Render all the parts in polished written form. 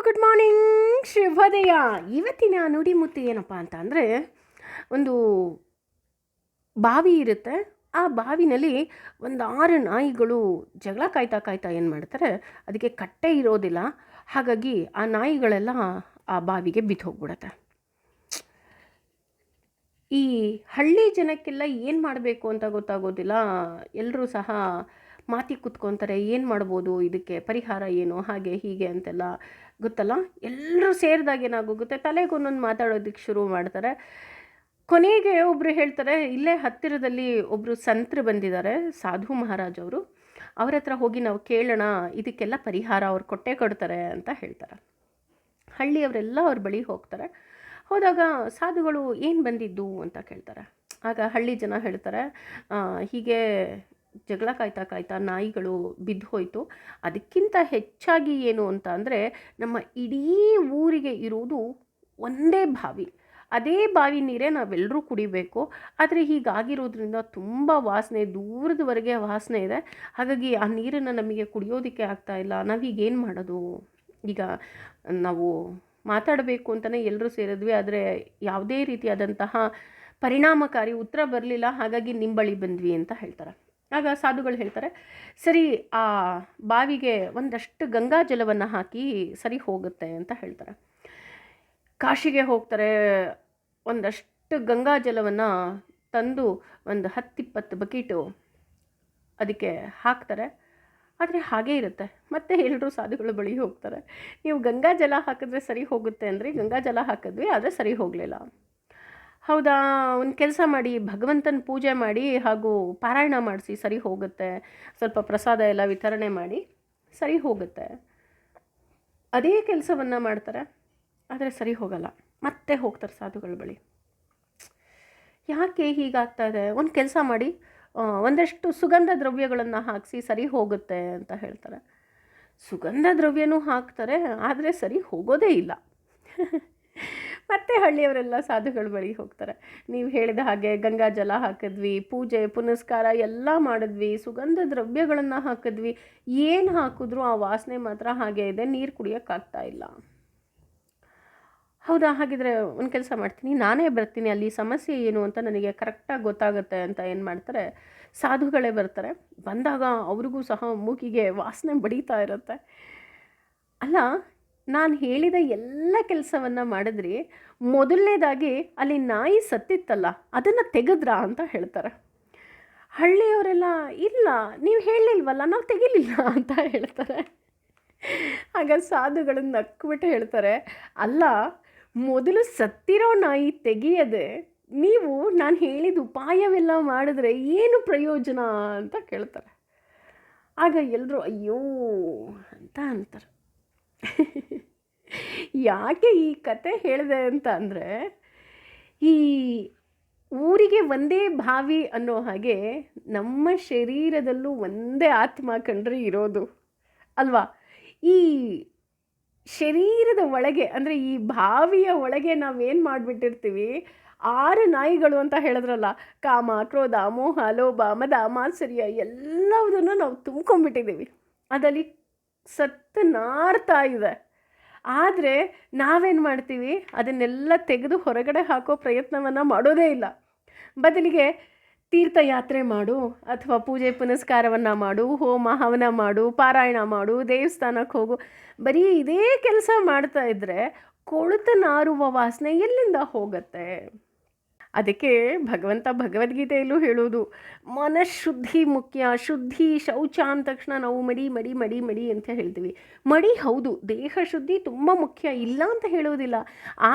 Good morning, ಶುಭೋದಯ. ಇವತ್ತಿನ ನುಡಿಮುತ್ತು ಏನಪ್ಪ ಅಂತ ಅಂದರೆ, ಒಂದು ಬಾವಿ ಇರುತ್ತೆ. ಆ ಬಾವಿನಲ್ಲಿ ಒಂದು 6 ನಾಯಿಗಳು ಜಗಳ ಕಾಯ್ತಾ ಏನು ಮಾಡ್ತಾರೆ, ಅದಕ್ಕೆ ಕಟ್ಟೆ ಇರೋದಿಲ್ಲ. ಹಾಗಾಗಿ ಆ ನಾಯಿಗಳೆಲ್ಲ ಆ ಬಾವಿಗೆ ಬಿದ್ದು ಹೋಗ್ಬಿಡತ್ತೆ. ಈ ಹಳ್ಳಿ ಜನಕ್ಕೆಲ್ಲ ಏನು ಮಾಡಬೇಕು ಅಂತ ಗೊತ್ತಾಗೋದಿಲ್ಲ. ಎಲ್ಲರೂ ಸಹ ಮಾತಿ ಕೂತ್ಕೊತಾರೆ, ಏನು ಮಾಡ್ಬೋದು, ಇದಕ್ಕೆ ಪರಿಹಾರ ಏನು, ಹಾಗೆ ಹೀಗೆ ಅಂತೆಲ್ಲ ಗೊತ್ತಲ್ಲ. ಎಲ್ಲರೂ ಸೇರಿದಾಗ ಏನಾಗೋಗುತ್ತೆ, ತಲೆಗೊಂದೊಂದು ಮಾತಾಡೋದಕ್ಕೆ ಶುರು ಮಾಡ್ತಾರೆ. ಕೊನೆಗೆ ಒಬ್ಬರು ಹೇಳ್ತಾರೆ, ಇಲ್ಲೇ ಹತ್ತಿರದಲ್ಲಿ ಒಬ್ಬರು ಸಂತರು ಬಂದಿದ್ದಾರೆ, ಸಾಧು ಮಹಾರಾಜ್ ಅವರು, ಅವ್ರ ಹತ್ರ ಹೋಗಿ ನಾವು ಕೇಳೋಣ, ಇದಕ್ಕೆಲ್ಲ ಪರಿಹಾರ ಅವ್ರು ಕೊಡ್ತಾರೆ ಅಂತ ಹೇಳ್ತಾರೆ. ಹಳ್ಳಿಯವರೆಲ್ಲ ಅವ್ರ ಬಳಿ ಹೋಗ್ತಾರೆ. ಹೋದಾಗ ಸಾಧುಗಳು ಏನು ಬಂದಿದ್ದು ಅಂತ ಕೇಳ್ತಾರೆ. ಆಗ ಹಳ್ಳಿ ಜನ ಹೇಳ್ತಾರೆ, ಹೀಗೆ ಜಗಳ ಕಾಯ್ತಾ ನಾಯಿಗಳು ಬಿದ್ದು ಹೋಯಿತು. ಅದಕ್ಕಿಂತ ಹೆಚ್ಚಾಗಿ ಏನು ಅಂತ ಅಂದರೆ, ನಮ್ಮ ಇಡೀ ಊರಿಗೆ ಇರುವುದು ಒಂದೇ ಬಾವಿ. ಅದೇ ಬಾವಿ ನೀರೇ ನಾವೆಲ್ಲರೂ ಕುಡಿಬೇಕು. ಆದರೆ ಹೀಗಾಗಿರೋದ್ರಿಂದ ತುಂಬ ವಾಸನೆ, ದೂರದವರೆಗೆ ವಾಸನೆ ಇದೆ. ಹಾಗಾಗಿ ಆ ನೀರನ್ನು ನಮಗೆ ಕುಡಿಯೋದಕ್ಕೆ ಆಗ್ತಾಯಿಲ್ಲ. ನಾವೀಗೇನು ಮಾಡೋದು? ಈಗ ನಾವು ಮಾತಾಡಬೇಕು ಅಂತಲೇ ಎಲ್ಲರೂ ಸೇರಿದ್ವಿ, ಆದರೆ ಯಾವುದೇ ರೀತಿಯಾದಂತಹ ಪರಿಣಾಮಕಾರಿ ಉತ್ತರ ಬರಲಿಲ್ಲ. ಹಾಗಾಗಿ ನಿಮ್ಮ ಬಳಿ ಬಂದ್ವಿ ಅಂತ ಹೇಳ್ತಾರೆ. ಆಗ ಸಾಧುಗಳು ಹೇಳ್ತಾರೆ, ಸರಿ, ಆ ಬಾವಿಗೆ ಒಂದಷ್ಟು ಗಂಗಾ ಜಲವನ್ನು ಹಾಕಿ ಸರಿ ಹೋಗುತ್ತೆ ಅಂತ ಹೇಳ್ತಾರೆ. ಕಾಶಿಗೆ ಹೋಗ್ತಾರೆ. ಒಂದಷ್ಟು ಗಂಗಾ ಜಲವನ್ನು ತಂದು ಒಂದು 10-20 ಬಕೀಟು ಅದಕ್ಕೆ ಹಾಕ್ತಾರೆ. ಆದರೆ ಹಾಗೇ ಇರುತ್ತೆ. ಮತ್ತೆ ಎಲ್ಲರೂ ಸಾಧುಗಳ ಬಳಿ ಹೋಗ್ತಾರೆ. ನೀವು ಗಂಗಾ ಜಲ ಹಾಕಿದ್ರೆ ಸರಿ ಹೋಗುತ್ತೆ ಅಂದರೆ ಗಂಗಾ ಜಲ ಹಾಕಿದ್ವಿ, ಆದರೆ ಸರಿ ಹೋಗಲಿಲ್ಲ. ಹೌದಾ, ಒಂದು ಕೆಲಸ ಮಾಡಿ, ಭಗವಂತನ ಪೂಜೆ ಮಾಡಿ ಹಾಗೂ ಪಾರಾಯಣ ಮಾಡಿಸಿ, ಸರಿ ಹೋಗುತ್ತೆ. ಸ್ವಲ್ಪ ಪ್ರಸಾದ ಎಲ್ಲ ವಿತರಣೆ ಮಾಡಿ ಸರಿ ಹೋಗುತ್ತೆ. ಅದೇ ಕೆಲಸವನ್ನು ಮಾಡ್ತಾರೆ, ಆದರೆ ಸರಿ ಹೋಗಲ್ಲ. ಮತ್ತೆ ಹೋಗ್ತಾರೆ ಸಾಧುಗಳ ಬಳಿ. ಯಾಕೆ ಹೀಗಾಗ್ತಾ ಇದೆ? ಒಂದು ಕೆಲಸ ಮಾಡಿ, ಒಂದಷ್ಟು ಸುಗಂಧ ದ್ರವ್ಯಗಳನ್ನು ಹಾಕಿಸಿ, ಸರಿ ಹೋಗುತ್ತೆ ಅಂತ ಹೇಳ್ತಾರೆ. ಸುಗಂಧ ದ್ರವ್ಯನೂ ಹಾಕ್ತಾರೆ, ಆದರೆ ಸರಿ ಹೋಗೋದೇ ಇಲ್ಲ. ಮತ್ತೆ ಹಳ್ಳಿಯವರೆಲ್ಲ ಸಾಧುಗಳ ಬಳಿ ಹೋಗ್ತಾರೆ. ನೀವು ಹೇಳಿದ ಹಾಗೆ ಗಂಗಾ ಜಲ ಹಾಕಿದ್ವಿ, ಪೂಜೆ ಪುನಸ್ಕಾರ ಎಲ್ಲ ಮಾಡಿದ್ವಿ, ಸುಗಂಧ ದ್ರವ್ಯಗಳನ್ನು ಹಾಕಿದ್ವಿ, ಏನು ಹಾಕಿದ್ರೂ ಆ ವಾಸನೆ ಮಾತ್ರ ಹಾಗೆ ಇದೆ, ನೀರು ಕುಡಿಯೋಕ್ಕಾಗ್ತಾ ಇಲ್ಲ. ಹೌದಾ, ಹಾಗಿದ್ರೆ ಒಂದು ಕೆಲಸ ಮಾಡ್ತೀನಿ, ನಾನೇ ಬರ್ತೀನಿ, ಅಲ್ಲಿ ಸಮಸ್ಯೆ ಏನು ಅಂತ ನನಗೆ ಕರೆಕ್ಟಾಗಿ ಗೊತ್ತಾಗುತ್ತೆ ಅಂತ ಏನು ಮಾಡ್ತಾರೆ, ಸಾಧುಗಳೇ ಬರ್ತಾರೆ. ಬಂದಾಗ ಅವ್ರಿಗೂ ಸಹ ಮೂಗಿಗೆ ವಾಸನೆ ಬಡೀತಾ ಇರುತ್ತೆ. ಅಲ್ಲ, ನಾನು ಹೇಳಿದ ಎಲ್ಲ ಕೆಲಸವನ್ನು ಮಾಡಿದ್ರಿ, ಮೊದಲನೇದಾಗಿ ಅಲ್ಲಿ ನಾಯಿ ಸತ್ತಿತ್ತಲ್ಲ, ಅದನ್ನು ತೆಗೆದ್ರಾ ಅಂತ ಹೇಳ್ತಾರೆ. ಹಳ್ಳಿಯವರೆಲ್ಲ, ಇಲ್ಲ, ನೀವು ಹೇಳಲಿಲ್ವಲ್ಲ, ನಾವು ತೆಗಿಲಿಲ್ಲ ಅಂತ ಹೇಳ್ತಾರೆ. ಆಗ ಸಾಧುಗಳನ್ನು ನಕ್ಬಿಟ್ಟು ಹೇಳ್ತಾರೆ, ಅಲ್ಲ, ಮೊದಲು ಸತ್ತಿರೋ ನಾಯಿ ತೆಗೆಯದೆ ನೀವು ನಾನು ಹೇಳಿದ ಉಪಾಯವೆಲ್ಲ ಮಾಡಿದ್ರೆ ಏನು ಪ್ರಯೋಜನ ಅಂತ ಕೇಳ್ತಾರೆ. ಆಗ ಎಲ್ಲರೂ ಅಯ್ಯೋ ಅಂತ ಅಂತಾರೆ. ಯಾಕೆ ಈ ಕತೆ ಹೇಳಿದೆ ಅಂತ ಅಂದರೆ, ಈ ಊರಿಗೆ ಒಂದೇ ಬಾವಿ ಅನ್ನೋ ಹಾಗೆ ನಮ್ಮ ಶರೀರದಲ್ಲೂ ಒಂದೇ ಆತ್ಮ ಕಂಡ್ರೆ ಇರೋದು ಅಲ್ವಾ. ಈ ಶರೀರದ ಒಳಗೆ ಅಂದರೆ ಈ ಬಾವಿಯ ಒಳಗೆ ನಾವೇನು ಮಾಡಿಬಿಟ್ಟಿರ್ತೀವಿ, 6 ನಾಯಿಗಳು ಅಂತ ಹೇಳಿದ್ರಲ್ಲ, ಕಾಮ, ಕ್ರೋಧ, ಮೋಹ, ಲೋಭ, ಮದ, ಮಾತ್ಸರ್ಯ ಎಲ್ಲವುದನ್ನು ನಾವು ತುಂಬ್ಕೊಂಡ್ಬಿಟ್ಟಿದ್ದೀವಿ. ಅದಲ್ಲಿ ಸತ್ತು ನಾರ್ತಾ ಇದೆ. ಆದರೆ ನಾವೇನು ಮಾಡ್ತೀವಿ, ಅದನ್ನೆಲ್ಲ ತೆಗೆದು ಹೊರಗಡೆ ಹಾಕೋ ಪ್ರಯತ್ನವನ್ನು ಮಾಡೋದೇ ಇಲ್ಲ. ಬದಲಿಗೆ ತೀರ್ಥಯಾತ್ರೆ ಮಾಡು, ಅಥವಾ ಪೂಜೆ ಪುನಸ್ಕಾರವನ್ನು ಮಾಡು, ಹೋಮ ಹವನ ಮಾಡು, ಪಾರಾಯಣ ಮಾಡು, ದೇವಸ್ಥಾನಕ್ಕೆ ಹೋಗು, ಬರೀ ಇದೇ ಕೆಲಸ ಮಾಡ್ತಾ ಇದ್ದರೆ ಕೊಳೆತು ನಾರುವ ವಾಸನೆ ಎಲ್ಲಿಂದ ಹೋಗುತ್ತೆ? ಅದಕ್ಕೆ ಭಗವಂತ ಭಗವದ್ಗೀತೆಯಲ್ಲೂ ಹೇಳೋದು, ಮನಃಶುದ್ಧಿ ಮುಖ್ಯ. ಶುದ್ಧಿ, ಶೌಚ ಅಂದ ತಕ್ಷಣ ನಾವು ಮಡಿ ಮಡಿ ಮಡಿ ಮಡಿ ಅಂತ ಹೇಳ್ತೀವಿ. ಮಡಿ ಹೌದು, ದೇಹ ಶುದ್ಧಿ ತುಂಬ ಮುಖ್ಯ, ಇಲ್ಲ ಅಂತ ಹೇಳೋದಿಲ್ಲ.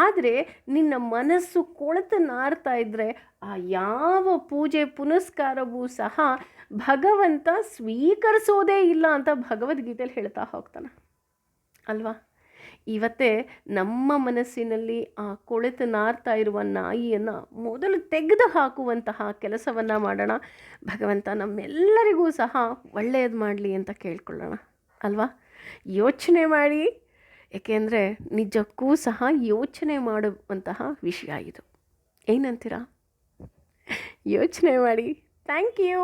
ಆದರೆ ನಿನ್ನ ಮನಸ್ಸು ಕೊಳೆತು ನಾರ್ತಾ ಇದ್ದರೆ ಆ ಯಾವ ಪೂಜೆ ಪುನಸ್ಕಾರವೂ ಸಹ ಭಗವಂತ ಸ್ವೀಕರಿಸೋದೇ ಇಲ್ಲ ಅಂತ ಭಗವದ್ಗೀತೆಯಲ್ಲಿ ಹೇಳ್ತಾ ಹೋಗ್ತಾನೆ ಅಲ್ವಾ. ಇವತ್ತೇ ನಮ್ಮ ಮನಸ್ಸಿನಲ್ಲಿ ಆ ಕೊಳೆತು ನಾರ್ತಾ ಇರುವ ನಾಯಿಯನ್ನು ಮೊದಲು ತೆಗೆದು ಹಾಕುವಂತಹ ಕೆಲಸವನ್ನು ಮಾಡೋಣ. ಭಗವಂತ ನಮ್ಮೆಲ್ಲರಿಗೂ ಸಹ ಒಳ್ಳೆಯದು ಮಾಡಲಿ ಅಂತ ಕೇಳ್ಕೊಳ್ಳೋಣ ಅಲ್ವಾ. ಯೋಚನೆ ಮಾಡಿ, ಏಕೆಂದರೆ ನಿಜಕ್ಕೂ ಸಹ ಯೋಚನೆ ಮಾಡುವಂತಹ ವಿಷಯ ಇದು. ಏನಂತೀರಾ? ಯೋಚನೆ ಮಾಡಿ. Thank you.